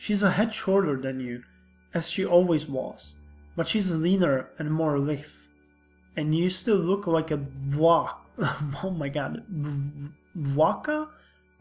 She's a head shorter than you, as she always was, but she's leaner and more lithe. And you still look like a oh my god, Bwaka?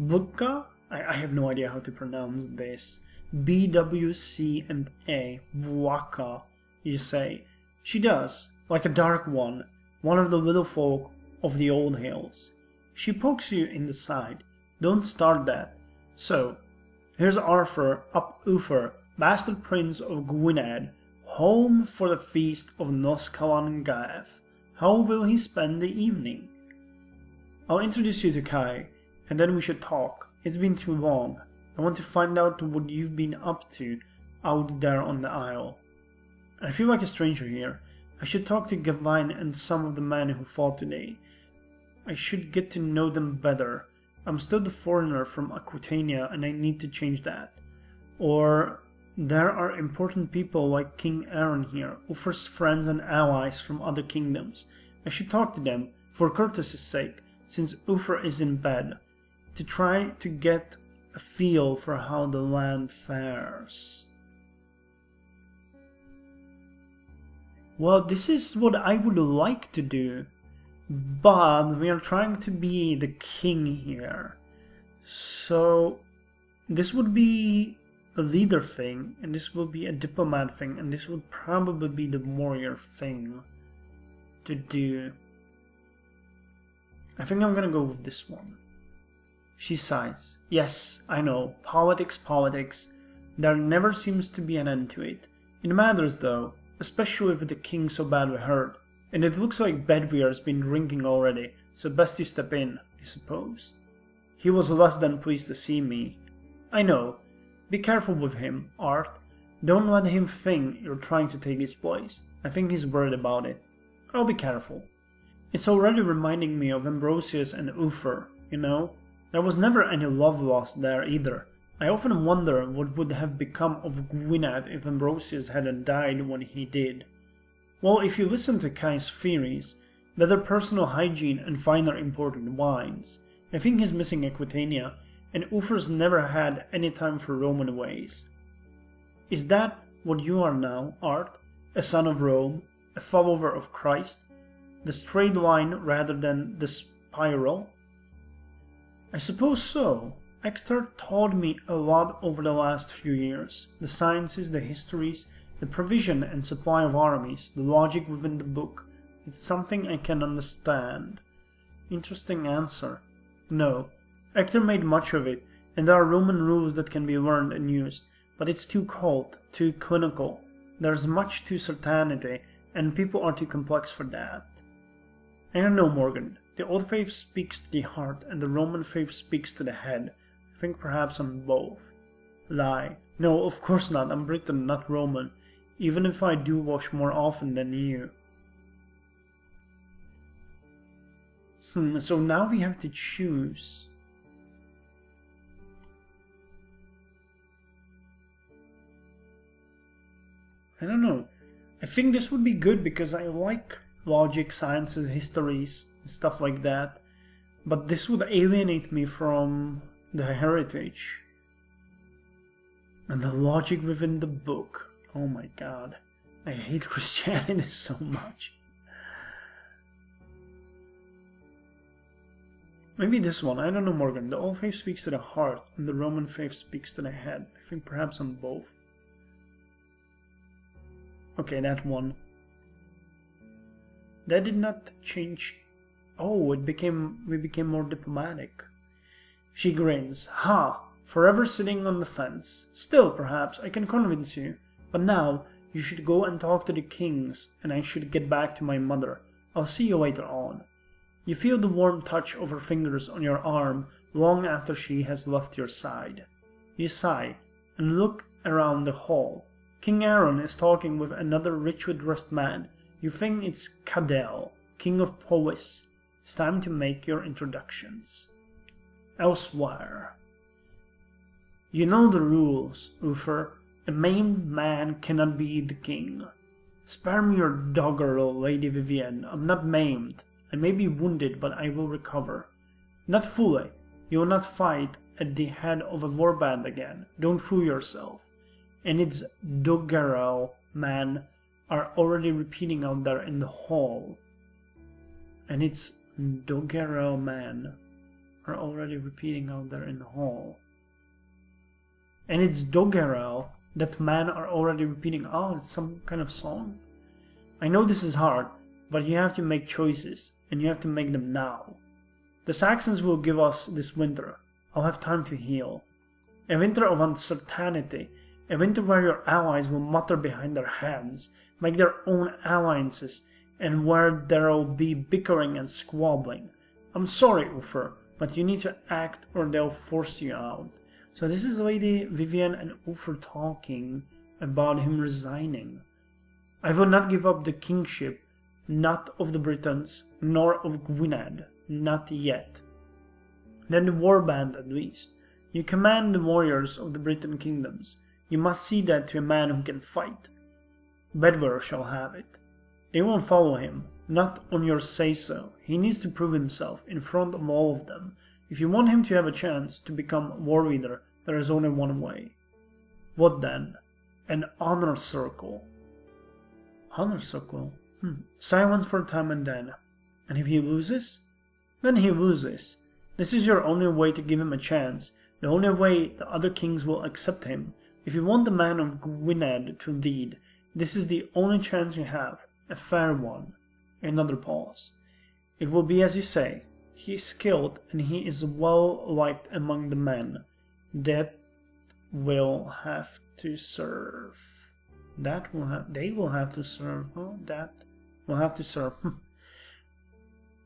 Bwaka? I have no idea how to pronounce this. B-W-C and A. Bwaka, you say. She does, like a dark one of the little folk of the old hills. She pokes you in the side. Don't start that. So, here's Arthur up Uther, bastard prince of Gwynedd, home for the feast of Noscalan Gaeth. How will he spend the evening? I'll introduce you to Kai, and then we should talk. It's been too long. I want to find out what you've been up to out there on the Isle. I feel like a stranger here. I should talk to Gawain and some of the men who fought today. I should get to know them better. I'm still the foreigner from Aquitania and I need to change that. Or there are important people like King Aaron here, Uther's friends and allies from other kingdoms. I should talk to them, for courtesy's sake, since Uther is in bed, to try to get a feel for how the land fares. Well, this is what I would like to do, but we are trying to be the king here. So this would be a leader thing, and this will be a diplomat thing, and this would probably be the warrior thing to do. I think I'm gonna go with this one. She sighs. Yes, I know, politics. There never seems to be an end to it. It matters though, especially with the king so badly hurt. And it looks like Bedwyer's been drinking already, so best you step in, I suppose. He was less than pleased to see me. I know. Be careful with him, Art. Don't let him think you're trying to take his place. I think he's worried about it. I'll be careful. It's already reminding me of Ambrosius and Uther, you know? There was never any love lost there either. I often wonder what would have become of Gwynedd if Ambrosius hadn't died when he did. Well, if you listen to Kai's theories, better personal hygiene and finer imported wines, I think he's missing Aquitania, and Uther's never had any time for Roman ways. Is that what you are now, Art? A son of Rome? A follower of Christ? The straight line rather than the spiral? I suppose so. Hector taught me a lot over the last few years. The sciences, the histories, the provision and supply of armies, the logic within the book. It's something I can understand. Interesting answer. No. Hector made much of it, and there are Roman rules that can be learned and used, but it's too cold, too clinical. There's much too certainty, and people are too complex for that. I don't know, Morgan. The old faith speaks to the heart, and the Roman faith speaks to the head. I think perhaps on both. Lie. No, of course not. I'm Briton, not Roman, even if I do wash more often than you. So now we have to choose. I don't know. I think this would be good because I like logic, sciences, histories, stuff like that. But this would alienate me from the heritage. And the logic within the book. Oh my god. I hate Christianity so much. Maybe this one. I don't know, Morgan. The old faith speaks to the heart, and the Roman faith speaks to the head. I think perhaps on both. Okay, that one. That did not change. Oh, we became more diplomatic. She grins. Ha! Forever sitting on the fence. Still, perhaps, I can convince you. But now, you should go and talk to the kings, and I should get back to my mother. I'll see you later on. You feel the warm touch of her fingers on your arm long after she has left your side. You sigh, and look around the hall. King Aaron is talking with another richly dressed man. You think it's Cadell, king of Powys. It's time to make your introductions. Elsewhere. You know the rules, Uther. A maimed man cannot be the king. Spare me your doggerel, Lady Vivienne. I'm not maimed. I may be wounded, but I will recover. Not fully. You will not fight at the head of a warband again. Don't fool yourself. and its doggerel men are already repeating out there in the hall. And its doggerel men are already repeating out there in the hall. And it's doggerel that men are already repeating. Oh, it's some kind of song? I know this is hard, but you have to make choices, and you have to make them now. The Saxons will give us this winter. I'll have time to heal. A winter of uncertainty, a winter where your allies will mutter behind their hands, make their own alliances, and where there'll be bickering and squabbling. I'm sorry, Uther, but you need to act or they'll force you out. So this is Lady Vivienne and Uther talking about him resigning. I will not give up the kingship, not of the Britons, nor of Gwynedd, not yet. Then the warband at least. You command the warriors of the Briton kingdoms. You must see that to a man who can fight. Bedwyr shall have it. They won't follow him, not on your say-so. He needs to prove himself in front of all of them. If you want him to have a chance to become war leader, there is only one way. What then? An honor circle. Honor circle? Silence for a time and then. And if he loses? Then he loses. This is your only way to give him a chance. The only way the other kings will accept him. If you want the man of Gwynedd to lead, this is the only chance you have. A fair one. Another pause. It will be as you say. He is skilled and he is well liked among the men. That will have to serve. They will have to serve. Oh, that will have to serve.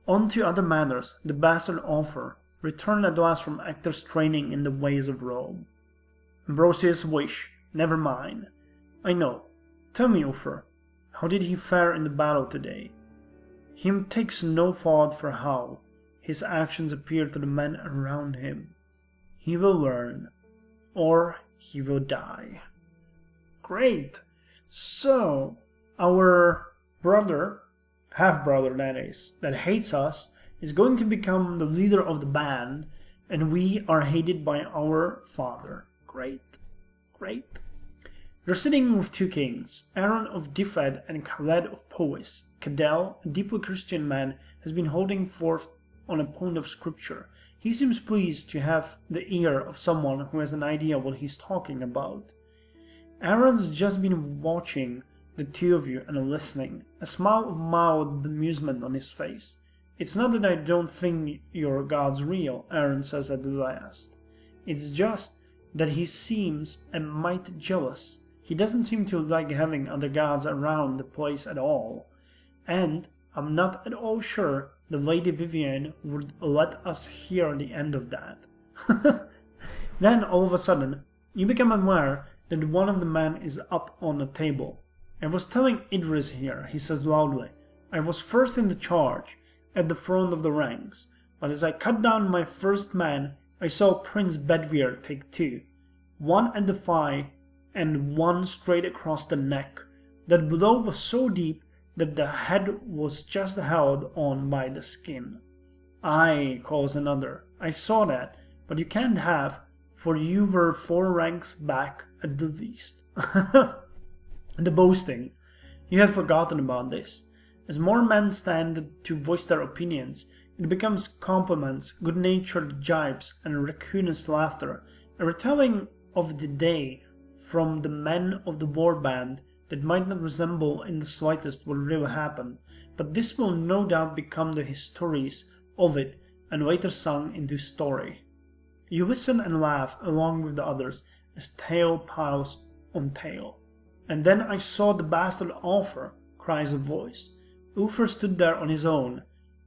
On to other matters. The bastard Arthur returned at last from actor's training in the ways of Rome. Ambrosius' wish, never mine. I know. Tell me, Uther, how did he fare in the battle today? Him takes no thought for how his actions appear to the men around him. He will learn, or he will die. Great! So, our brother, half-brother that is, that hates us, is going to become the leader of the band, and we are hated by our father. Great. Great. You're sitting with two kings, Aaron of Dyfed and Khaled of Powys. Cadell, a deeply Christian man, has been holding forth on a point of scripture. He seems pleased to have the ear of someone who has an idea what he's talking about. Aaron's just been watching the two of you and listening, a smile of mild amusement on his face. It's not that I don't think your God's real, Aaron says at the last. It's just that he seems a mite jealous. He doesn't seem to like having other gods around the place at all. And I'm not at all sure the Lady Vivienne would let us hear the end of that. Then, all of a sudden, you become aware that one of the men is up on the table. I was telling Idris here, he says loudly. I was first in the charge, at the front of the ranks, but as I cut down my first man, I saw Prince Bedwyr take two. One at the thigh, and one straight across the neck. That blow was so deep that the head was just held on by the skin. Aye, calls another, I saw that, but you can't have, for you were 4 ranks back at the least. The boasting. You had forgotten about this. As more men stand to voice their opinions, it becomes compliments, good-natured jibes, and raccoonous laughter, a retelling of the day from the men of the war band that might not resemble in the slightest what really happened, but this will no doubt become the histories of it and later sung into story. You listen and laugh along with the others as tale piles on tale. And then I saw the bastard Arthur, cries a voice. Uther stood there on his own,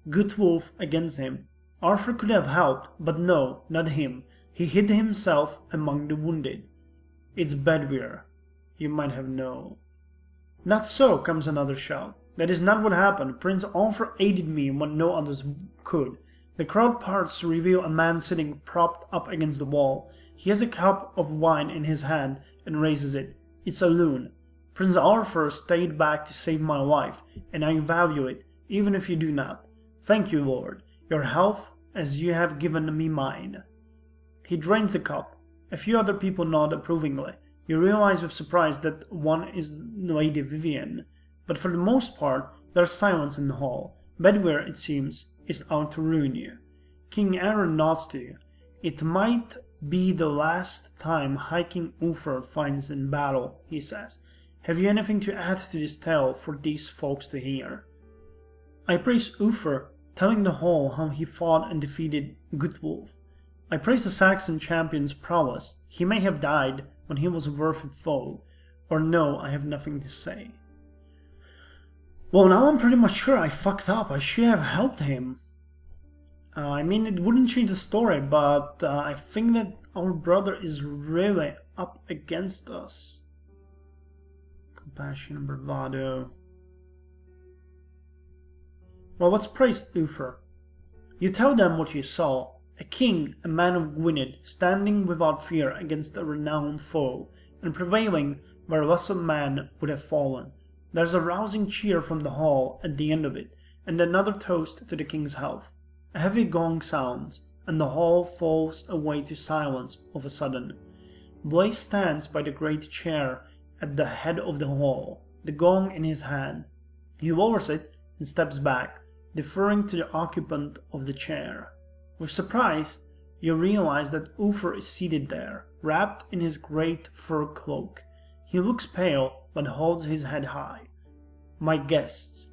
Gutwulf against him. Arthur could have helped, but no, not him. He hid himself among the wounded. It's Bedwyr. You might have known. Not so, comes another shout. That is not what happened. Prince Arthur aided me when no others could. The crowd parts to reveal a man sitting propped up against the wall. He has a cup of wine in his hand and raises it. It's a loon. Prince Arthur stayed back to save my life, and I value it, even if you do not. Thank you, Lord. Your health, as you have given me mine. He drains the cup. A few other people nod approvingly. You realize with surprise that one is Lady Vivienne, but for the most part there's silence in the hall. Bedwyr, it seems, is out to ruin you. King Aaron nods to you. It might be the last time High King Uther finds in battle, he says. Have you anything to add to this tale for these folks to hear? I praise Uther, telling the hall how he fought and defeated Gutwulf. I praise the Saxon champion's prowess. He may have died when he was a worthy foe, or no, I have nothing to say. Well, now I'm pretty much sure I fucked up. I should have helped him. I mean, it wouldn't change the story, but I think that our brother is really up against us. Compassion and bravado. Well, let's praise Uther. You tell them what you saw. A king, a man of Gwynedd, standing without fear against a renowned foe, and prevailing where a lesser man would have fallen. There's a rousing cheer from the hall at the end of it, and another toast to the king's health. A heavy gong sounds, and the hall falls away to silence of a sudden. Blaise stands by the great chair at the head of the hall, the gong in his hand. He lowers it and steps back, deferring to the occupant of the chair. With surprise, you realize that Uther is seated there, wrapped in his great fur cloak. He looks pale, but holds his head high. My guests,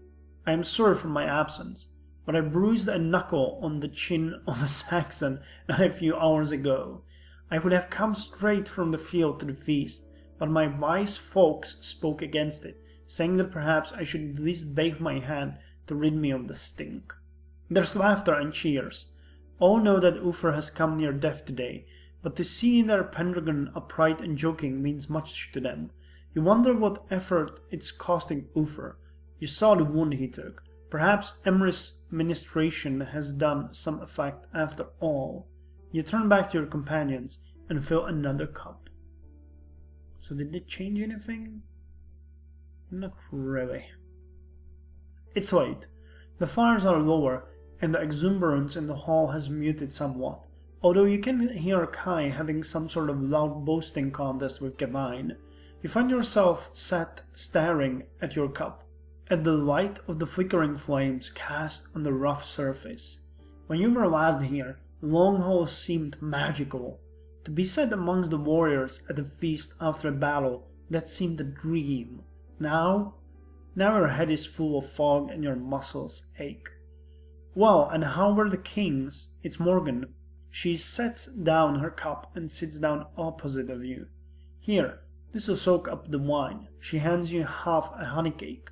I am sorry for my absence, but I bruised a knuckle on the chin of a Saxon not a few hours ago. I would have come straight from the field to the feast, but my wise folks spoke against it, saying that perhaps I should at least bathe my hand to rid me of the stink. There's laughter and cheers. All know that Uther has come near death today, but to see their Pendragon upright and joking means much to them. You wonder what effort it's costing Uther. You saw the wound he took. Perhaps Emrys' ministration has done some effect after all. You turn back to your companions and fill another cup. So did it change anything? Not really. It's late. The fires are lower, and the exuberance in the hall has muted somewhat, although you can hear Kai having some sort of loud boasting contest with Gawain. You find yourself sat staring at your cup, at the light of the flickering flames cast on the rough surface. When you were last here, Long Hall seemed magical. To be set amongst the warriors at a feast after a battle, that seemed a dream. Now your head is full of fog and your muscles ache. Well, and how were the kings? It's Morgan. She sets down her cup and sits down opposite of you. Here, this'll soak up the wine. She hands you half a honey cake.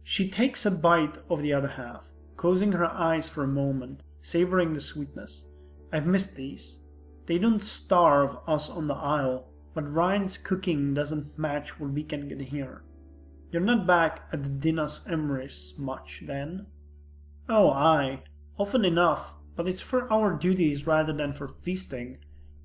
She takes a bite of the other half, closing her eyes for a moment, savoring the sweetness. I've missed these. They don't starve us on the Isle, but Ryan's cooking doesn't match what we can get here. You're not back at the Dinas Emrys much, then? Oh, aye, often enough, but it's for our duties rather than for feasting.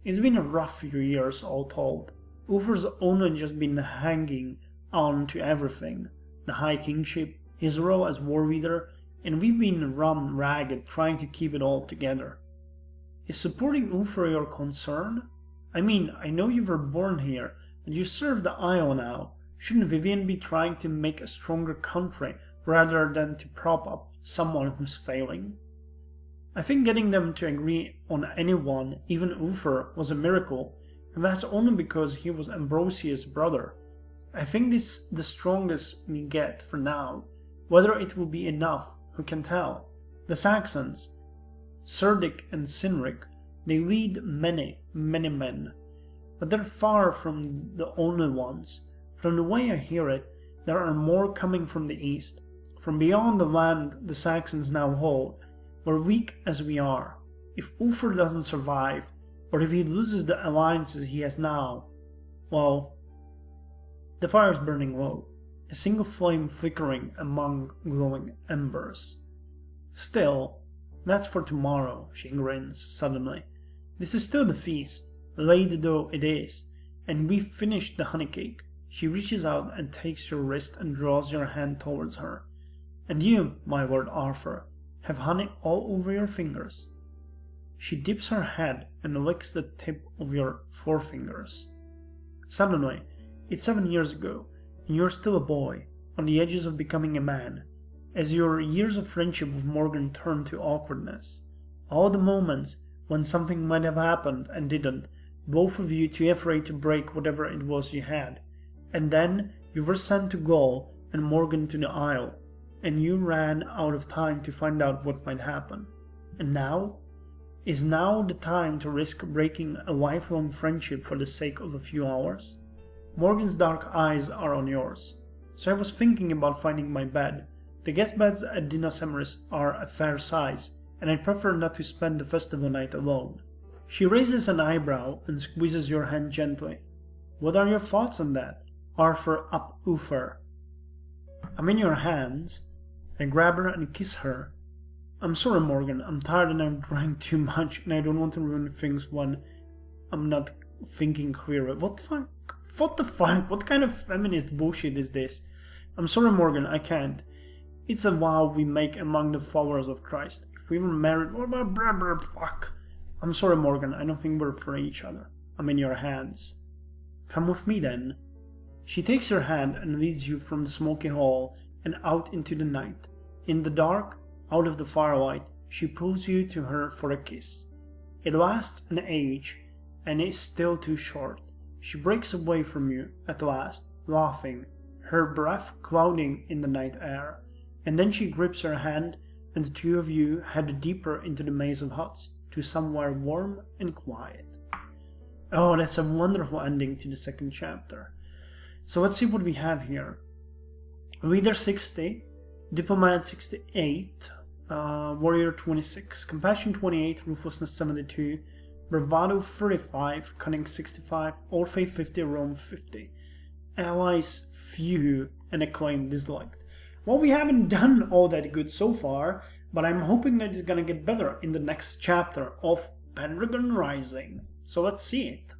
It's been a rough few years, all told. Uther's only just been hanging on to everything. The High Kingship, his role as war leader, and we've been run ragged trying to keep it all together. Is supporting Uther your concern? I mean, I know you were born here, and you serve the Isle now. Shouldn't Vivienne be trying to make a stronger country rather than to prop up someone who's failing? I think getting them to agree on anyone, even Uther, was a miracle, and that's only because he was Ambrosia's brother. I think this is the strongest we get for now. Whether it will be enough, who can tell? The Saxons, Cerdic and Cynric, they lead many men, but they're far from the only ones. From the way I hear it, there are more coming from the east, from beyond the land the Saxons now hold. We're weak as we are. If Uther doesn't survive, or if he loses the alliances he has now, well, the fire's burning low, a single flame flickering among glowing embers. Still, that's for tomorrow, she grins suddenly. This is still the feast, late though it is, and we've finished the honey cake. She reaches out and takes your wrist and draws your hand towards her. And you, my lord Arthur, have honey all over your fingers. She dips her head and licks the tip of your forefingers. Suddenly, it's 7 years ago, and you're still a boy, on the edges of becoming a man, as your years of friendship with Morgan turn to awkwardness. All the moments when something might have happened and didn't, both of you too afraid to break whatever it was you had. And then you were sent to Gaul and Morgan to the Isle, and you ran out of time to find out what might happen. And now? Is now the time to risk breaking a lifelong friendship for the sake of a few hours? Morgan's dark eyes are on yours. So I was thinking about finding my bed. The guest beds at Dinasemaris are a fair size, and I prefer not to spend the festival night alone. She raises an eyebrow and squeezes your hand gently. What are your thoughts on that? Arthur up Uther. I'm in your hands. I grab her and kiss her. I'm sorry, Morgan. I'm tired and I've drank too much, and I don't want to ruin things when I'm not thinking clearly. What the fuck? What the fuck? What kind of feminist bullshit is this? I'm sorry, Morgan. I can't. It's a vow we make among the followers of Christ. If we were married, fuck. I'm sorry, Morgan. I don't think we're for each other. I'm in your hands. Come with me, then. She takes your hand and leads you from the smoky hall and out into the night. In the dark, out of the firelight, she pulls you to her for a kiss. It lasts an age, and is still too short. She breaks away from you at last, laughing, her breath clouding in the night air, and then she grips her hand, and the two of you head deeper into the maze of huts, to somewhere warm and quiet. Oh, that's a wonderful ending to the second chapter. So let's see what we have here. Leader 60, Diplomat 68, Warrior 26, Compassion 28, Ruthlessness 72, Bravado 35, Cunning 65, Old Faith 50, Rome 50. Allies few and acclaim disliked. Well, we haven't done all that good so far, but I'm hoping that it's gonna get better in the next chapter of Pendragon Rising. So let's see it.